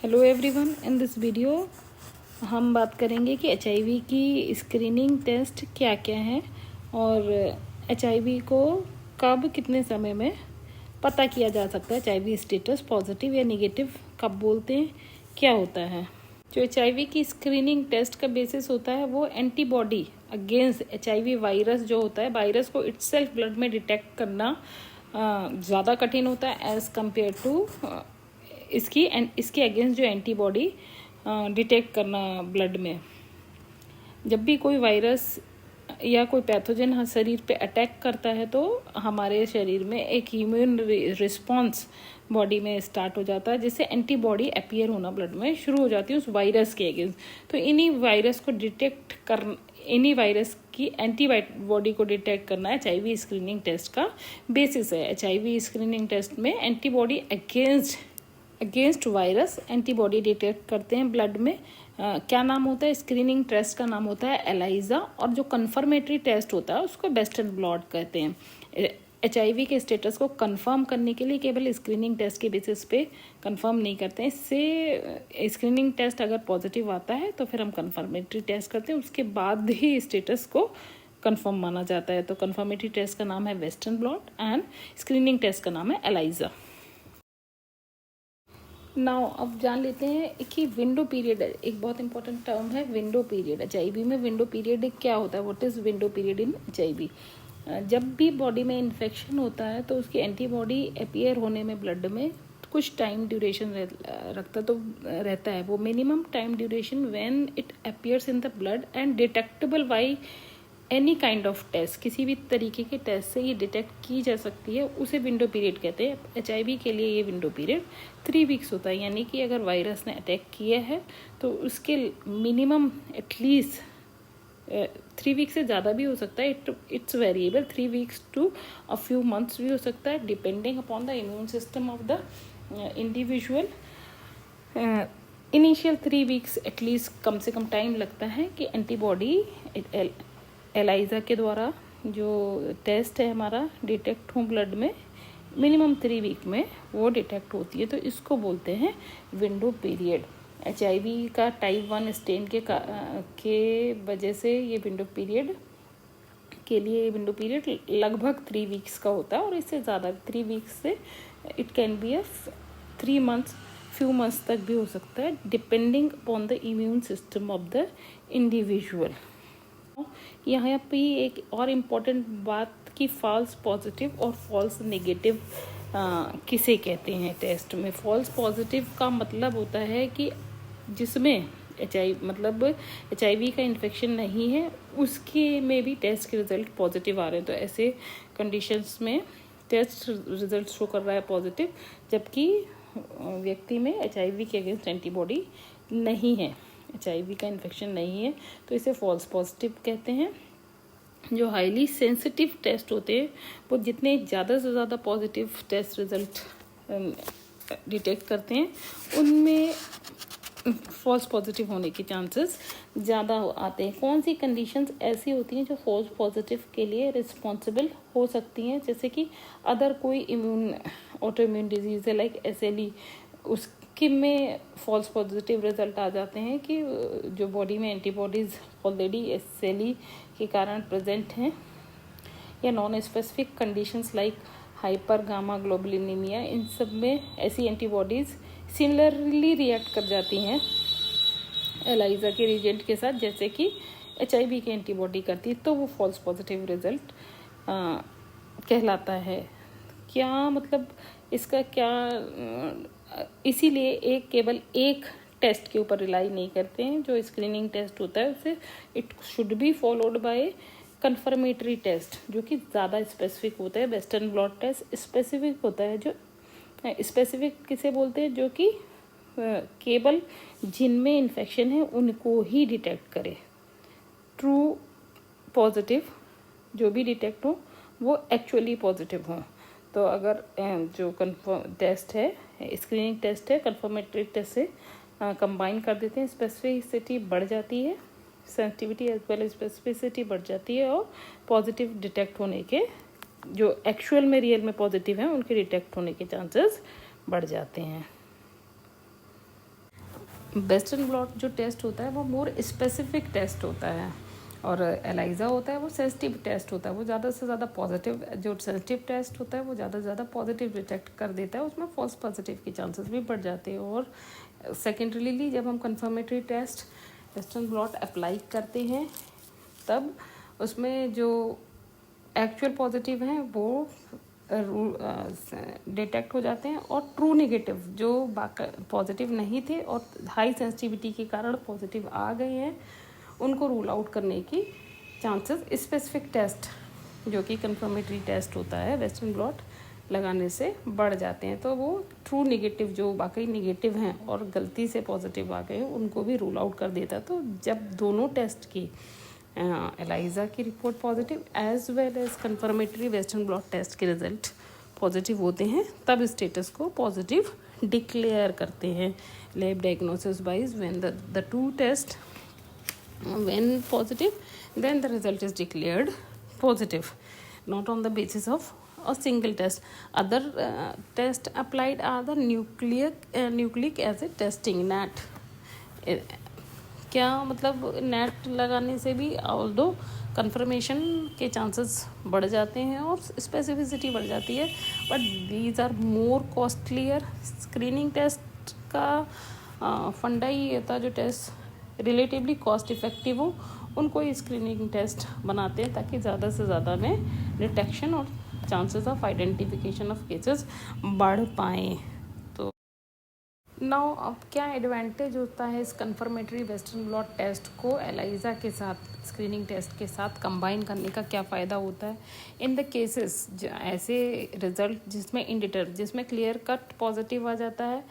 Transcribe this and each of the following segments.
Hello everyone, in this video हम बात करेंगे कि एचआईवी की स्क्रीनिंग टेस्ट क्या क्या है और एचआईवी को कब कितने समय में पता किया जा सकता है। एचआईवी स्टेटस पॉजिटिव या नेगेटिव कब बोलते हैं, क्या होता है। जो एचआईवी की स्क्रीनिंग टेस्ट का बेसिस होता है वो एंटीबॉडी अगेंस्ट एचआईवी वायरस जो होता है, वायरस को इटसेल्फ ब्लड में डिटेक्ट करना ज़्यादा कठिन होता है एज़ कम्पेयर टू इसके अगेंस्ट जो एंटीबॉडी डिटेक्ट करना ब्लड में। जब भी कोई वायरस या कोई पैथोजन शरीर पे अटैक करता है तो हमारे शरीर में एक इम्यून रिस्पॉन्स बॉडी में स्टार्ट हो जाता है, जिससे एंटीबॉडी अपीयर होना ब्लड में शुरू हो जाती है उस वायरस के अगेंस्ट। तो इन्हीं वायरस की एंटीबॉडी को डिटेक्ट करना एचआईवी स्क्रीनिंग टेस्ट का बेसिस है। एचआईवी स्क्रीनिंग टेस्ट में antibody against virus antibody detect करते हैं ब्लड में। क्या नाम होता है स्क्रीनिंग टेस्ट का? नाम होता है एलाइजा। और जो कन्फर्मेटरी टेस्ट होता है उसको वेस्टर्न ब्लॉट कहते हैं। एचआईवी के स्टेटस को कंफर्म करने के लिए केवल स्क्रीनिंग टेस्ट के बेसिस पे कंफर्म नहीं करते हैं। इससे स्क्रीनिंग टेस्ट अगर पॉजिटिव आता है तो फिर हम कन्फर्मेटरी टेस्ट करते हैं, उसके बाद ही स्टेटस को कंफर्म माना जाता है। तो कन्फर्मेटरी टेस्ट का नाम है western blot and screening test का नाम है एलाइजा। नाउ अब जान लेते हैं कि विंडो पीरियड एक बहुत इंपॉर्टेंट टर्म है। विंडो पीरियड एचआईवी में विंडो पीरियड क्या होता है? What is window period in HIV? जब भी बॉडी में इन्फेक्शन होता है तो उसकी एंटीबॉडी अपीयर होने में ब्लड में कुछ टाइम ड्यूरेशन रहता है। वो minimum time duration when it appears in the blood and detectable by any kind of test, किसी भी तरीके के टेस्ट से ये डिटेक्ट की जा सकती है, उसे विंडो पीरियड कहते हैं। एचआईवी के लिए ये विंडो पीरियड 3 वीक्स होता है, यानी कि अगर वायरस ने अटैक किया है तो उसके मिनिमम एटलीस्ट 3 वीक्स से ज़्यादा भी हो सकता है। It's variable, 3 weeks to a few months भी हो सकता है, depending upon the immune system of the individual. Initial 3 weeks at least कम से कम टाइम लगता है कि एंटीबॉडी एलाइजा के द्वारा जो टेस्ट है हमारा डिटेक्ट हो ब्लड में, मिनिमम 3 वीक में वो डिटेक्ट होती है, तो इसको बोलते हैं विंडो पीरियड। एचआईवी का टाइप 1 स्टेन के वजह से ये विंडो पीरियड लगभग 3 वीक्स का होता है, और इससे ज़्यादा 3 वीक्स से it can be 3 months, few months तक भी हो सकता है, depending upon the immune system of the individual. यहाँ पे एक और इम्पॉर्टेंट बात कि फॉल्स पॉजिटिव और फॉल्स नेगेटिव किसे कहते हैं टेस्ट में। फॉल्स पॉजिटिव का मतलब होता है कि जिसमें एचआईवी का इन्फेक्शन नहीं है, उसके में भी टेस्ट के रिजल्ट पॉजिटिव आ रहे हैं। तो ऐसे कंडीशंस में टेस्ट रिजल्ट शो कर रहा है पॉजिटिव, जबकि व्यक्ति में एचआईवी के अगेंस्ट एंटीबॉडी नहीं है, एचआईवी का इन्फेक्शन नहीं है, तो इसे फॉल्स पॉजिटिव कहते हैं। जो हाईली सेंसिटिव टेस्ट होते हैं वो जितने ज़्यादा से ज़्यादा पॉजिटिव टेस्ट रिजल्ट डिटेक्ट करते हैं, उनमें फॉल्स पॉजिटिव होने के चांसेस ज़्यादा आते हैं। कौन सी कंडीशंस ऐसी होती हैं जो फॉल्स पॉजिटिव के लिए रिस्पॉन्सिबल हो सकती हैं? जैसे कि अदर कोई ऑटो इम्यून डिजीज़ है लाइक SLE, उसके में फॉल्स पॉजिटिव रिजल्ट आ जाते हैं कि जो बॉडी में एंटीबॉडीज़ ऑलरेडी SLE के कारण प्रेजेंट हैं, या non specific conditions like hypergammaglobulinemia, इन सब में ऐसी एंटीबॉडीज़ सिमिलरली रिएक्ट कर जाती हैं एलाइजा के रिएजेंट के साथ, जैसे कि एचआईवी की एंटीबॉडी करती है, तो वो फॉल्स पॉजिटिव रिजल्ट कहलाता है। क्या मतलब इसका इसीलिए केवल एक टेस्ट के ऊपर रिलाई नहीं करते हैं। जो स्क्रीनिंग टेस्ट होता है उसे it should be followed by confirmatory test, जो कि ज़्यादा स्पेसिफिक होता है। वेस्टर्न ब्लॉट टेस्ट स्पेसिफिक होता है। जो स्पेसिफिक किसे बोलते हैं? जो कि केवल जिनमें इन्फेक्शन है उनको ही डिटेक्ट करे। ट्रू पॉजिटिव जो भी डिटेक्ट हो वो एक्चुअली पॉजिटिव हो। तो अगर जो कन्फर्म टेस्ट है, स्क्रीनिंग टेस्ट है, कन्फर्मेटरी टेस्ट से कंबाइन कर देते हैं, स्पेसिफिसिटी बढ़ जाती है, sensitivity as well as specificity बढ़ जाती है, और पॉजिटिव डिटेक्ट होने के, जो एक्चुअल में रियल में पॉजिटिव हैं, उनके डिटेक्ट होने के चांसेस बढ़ जाते हैं। वेस्टर्न ब्लॉट जो टेस्ट होता है वो मोर स्पेसिफिक टेस्ट होता है, और एलाइजा होता है वो सेंसिटिव टेस्ट होता है। वो ज़्यादा से ज़्यादा पॉजिटिव, जो सेंसिटिव टेस्ट होता है वो ज़्यादा से ज़्यादा पॉजिटिव डिटेक्ट कर देता है, उसमें फॉल्स पॉजिटिव के चांसेस भी बढ़ जाते हैं। और सेकेंडरीली जब हम confirmatory test western blot apply करते हैं तब उसमें जो एक्चुअल पॉजिटिव हैं वो डिटेक्ट हो जाते हैं, और ट्रू नेगेटिव जो पॉजिटिव नहीं थे और हाई सेंसिटिविटी के कारण पॉजिटिव आ गए हैं उनको रूल आउट करने की चांसेस स्पेसिफिक टेस्ट जो कि कंफर्मेटरी टेस्ट होता है वेस्टर्न ब्लॉट लगाने से बढ़ जाते हैं। तो वो ट्रू नेगेटिव जो बाकी नेगेटिव हैं और गलती से पॉजिटिव आ गए हैं उनको भी रूल आउट कर देता है। तो जब दोनों टेस्ट की एलाइजा की report positive as well as confirmatory western blot test के रिजल्ट पॉजिटिव होते हैं तब स्टेटस को पॉजिटिव डिक्लेयर करते हैं। Lab diagnosis wise when the two test when positive, then the result is declared positive, not on the basis of a single test. Other test applied are the nucleic acid testing, NAT. क्या मतलब net लगाने से भी although confirmation के chances बढ़ जाते हैं और स्पेसिफिसिटी बढ़ जाती है, but these are more costlier. Screening test का फंडा ही होता है, जो टेस्ट रिलेटिवली कॉस्ट इफ़ेक्टिव हो उनको ही स्क्रीनिंग टेस्ट बनाते हैं ताकि ज़्यादा से ज़्यादा में डिटेक्शन और chances of identification of cases बढ़ पाएँ। तो नाउ अब क्या एडवांटेज होता है इस कंफर्मेटरी वेस्टर्न ब्लॉट टेस्ट को एलाइजा के साथ स्क्रीनिंग टेस्ट के साथ कंबाइन करने का क्या फ़ायदा होता है इन द केसेस ऐसे रिजल्ट जिसमें क्लियर कट पॉजिटिव आ जाता है,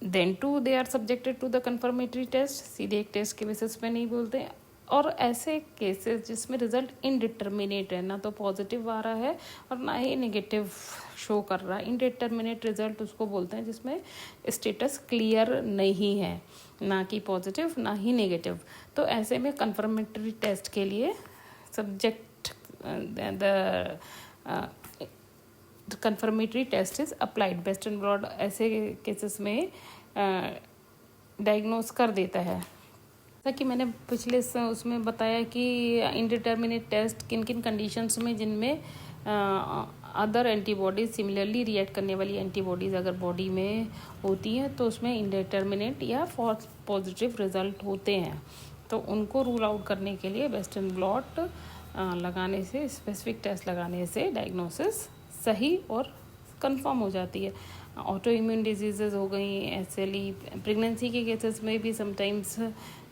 then too they are subjected to the confirmatory test, सीधे एक टेस्ट के बेसिस पे नहीं बोलते। और ऐसे केसेस जिसमें रिजल्ट इनडिटर्मिनेट है, ना तो पॉजिटिव आ रहा है और ना ही नेगेटिव शो कर रहा है। इनडिटर्मिनेट रिजल्ट उसको बोलते हैं जिसमें स्टेटस क्लियर नहीं है, ना कि पॉजिटिव ना ही नेगेटिव। तो ऐसे में कंफर्मेटरी टेस्ट के लिए subject confirmatory test is applied. Western blot ऐसे केसेस में डायग्नोस कर देता है। जैसा कि मैंने पिछले उसमें बताया कि इनडिटर्मिनेट टेस्ट किन किन कंडीशंस में, जिनमें अदर एंटीबॉडीज सिमिलरली रिएक्ट करने वाली एंटीबॉडीज़ अगर बॉडी में होती हैं तो उसमें इनडिटर्मिनेट या फॉल्स पॉजिटिव रिजल्ट होते हैं। तो उनको रूल आउट करने के लिए वेस्टर्न ब्लॉट लगाने से, स्पेसिफिक टेस्ट लगाने से डायग्नोसिस सही और कंफर्म हो जाती है। ऑटो इम्यून डिजीज़ हो गई, SLE, प्रेगनेंसी के केसेस में भी समटाइम्स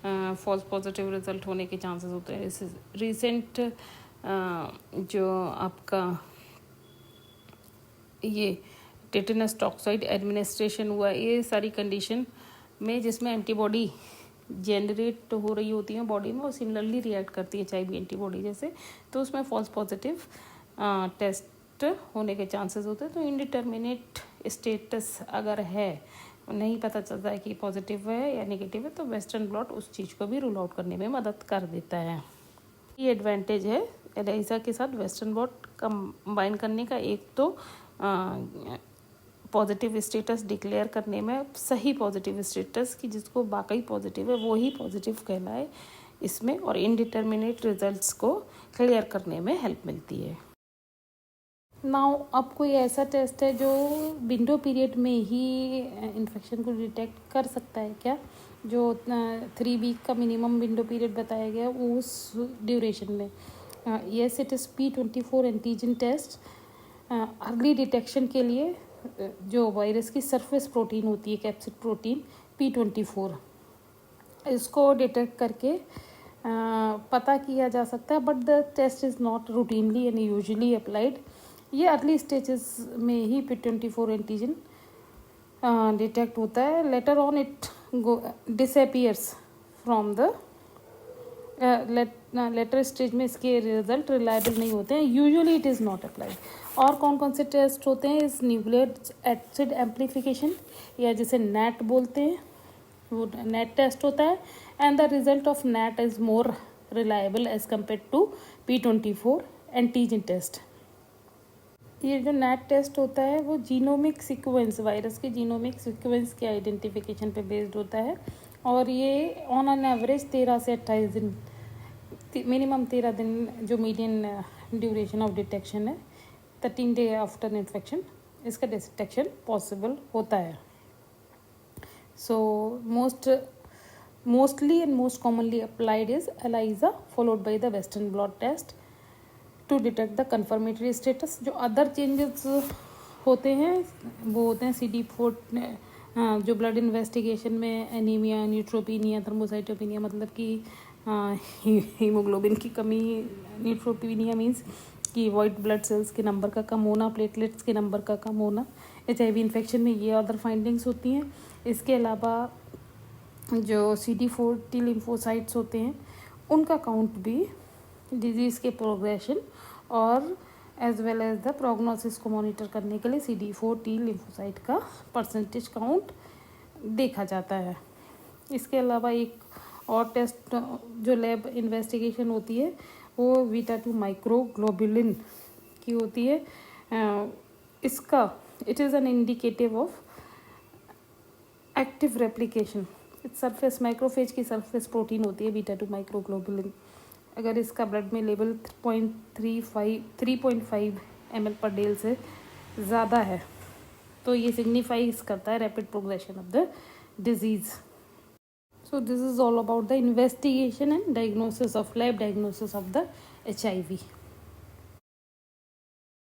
फॉल्स पॉजिटिव रिजल्ट होने के चांसेस होते हैं। रिसेंट जो आपका ये टेटेनस टॉक्साइड एडमिनिस्ट्रेशन हुआ, ये सारी कंडीशन में जिसमें एंटीबॉडी जनरेट हो रही होती है बॉडी में और सिमिलरली रिएक्ट करती है HIV एंटीबॉडी जैसे, तो उसमें फॉल्स पॉजिटिव टेस्ट होने के चांसेस होते हैं। तो इनडिटर्मिनेट स्टेटस अगर है, नहीं पता चलता है कि पॉजिटिव है या नेगेटिव है, तो वेस्टर्न ब्लॉट उस चीज़ को भी रूल आउट करने में मदद कर देता है। ये एडवांटेज है एलाइजा के साथ वेस्टर्न ब्लॉट कंबाइन करने का। एक तो पॉजिटिव स्टेटस डिक्लेयर करने में, सही पॉजिटिव स्टेटस की जिसको वाकई पॉजिटिव है वो ही पॉजिटिव कहलाए इसमें, और इनडिटर्मिनेट रिजल्ट्स को क्लियर करने में हेल्प मिलती है। नाउ अब कोई ऐसा टेस्ट है जो विंडो पीरियड में ही इन्फेक्शन को डिटेक्ट कर सकता है क्या? जो 3 वीक का मिनिमम विंडो पीरियड बताया गया उस ड्यूरेशन में। Yes, it is P24 antigen test. Early detection के लिए जो वायरस की सरफेस प्रोटीन होती है, कैप्सिड प्रोटीन P24, इसको डिटेक्ट करके पता किया जा सकता है, but the test is not routinely and usually applied. ये अर्ली स्टेजेस में ही P24 एंटीजन डिटेक्ट होता है। Later on it disappears from the later stage में इसके रिजल्ट रिलायबल नहीं होते हैं। Usually it is not applied. और कौन कौन से टेस्ट होते हैं? इस न्यूक्लियर एसिड एम्प्लीफिकेशन या जिसे NAT बोलते हैं, वो NAT टेस्ट होता है। And the result of NAT is more reliable as compare to P24 antigen test. ये जो नैट टेस्ट होता है वो जीनोमिक सीक्वेंस, वायरस के जीनोमिक सीक्वेंस के आइडेंटिफिकेशन पे बेस्ड होता है, और ये ऑन एन एवरेज 13 से 28 दिन, मिनिमम 13 दिन जो मीडियन ड्यूरेशन ऑफ डिटेक्शन है, 13 डे आफ्टर इन्फेक्शन इसका डिटेक्शन पॉसिबल होता है. सो mostly and most commonly applied is ELISA followed by the Western blot test to detect the confirmatory status. जो other changes होते हैं वो होते हैं CD4, जो ब्लड इन्वेस्टिगेशन में एनीमिया, न्यूट्रोपीनिया, थर्मोसाइटोपिनिया, मतलब कि हीमोग्लोबिन की कमी, न्यूट्रोपीनिया मीन्स कि वाइट ब्लड सेल्स के नंबर का कम होना, प्लेटलेट्स के नंबर का कम होना. HIV इन्फेक्शन में ये अदर फाइंडिंग्स होती हैं. इसके अलावा जो CD4 T लिम्फोसाइट्स होते हैं उनका काउंट भी डिजीज़ के प्रोग्रेशन और as well as the prognosis को मॉनिटर करने के लिए CD4 T लिम्फोसाइट का परसेंटेज काउंट देखा जाता है. इसके अलावा एक और टेस्ट जो लैब इन्वेस्टिगेशन होती है वो β2 माइक्रोग्लोबुलिन की होती है. इसका it is an indicative of active replication. Surface macrophage की सरफेस प्रोटीन होती है β2 माइक्रोग्लोबुलिन. अगर इसका ब्लड में लेवल 3.5 ml पर डेल से ज़्यादा है तो ये सिग्निफाइज करता है rapid progression of the disease. So this is all about the investigation and diagnosis of lab diagnosis of the HIV.